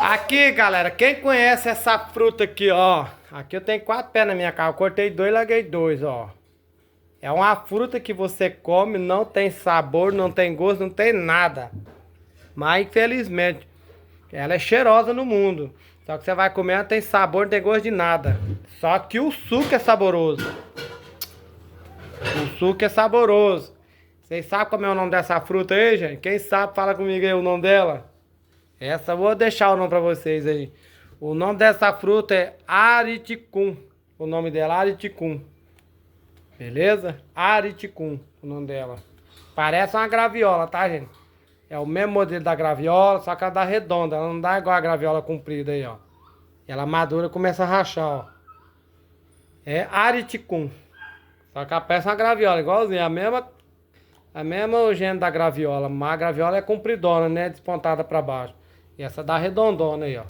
Aqui, galera, quem conhece essa fruta aqui, ó. Aqui eu tenho 4 pés na minha casa. Eu cortei 2, larguei 2, ó. É uma fruta que você come, não tem sabor, não tem gosto, não tem nada. Mas, infelizmente, ela é cheirosa no mundo. Só que você vai comer, não tem sabor, não tem gosto de nada. Só que o suco é saboroso. O suco é saboroso. Vocês sabem como é o nome dessa fruta aí, gente? Quem sabe, fala comigo aí o nome dela. Essa eu vou deixar o nome pra vocês aí. O nome dessa fruta é Ariticum. O nome dela é Ariticum. Beleza? Ariticum, o nome dela. Parece uma graviola, tá, gente? É o mesmo modelo da graviola, só que ela dá redonda. Ela não dá igual a graviola comprida aí, ó. Ela madura começa a rachar, ó. É Ariticum. Só que ela parece uma graviola, igualzinha. A mesma gênero da graviola. Mas a graviola é compridona, né? Despontada pra baixo. E essa dá redondona aí, ó.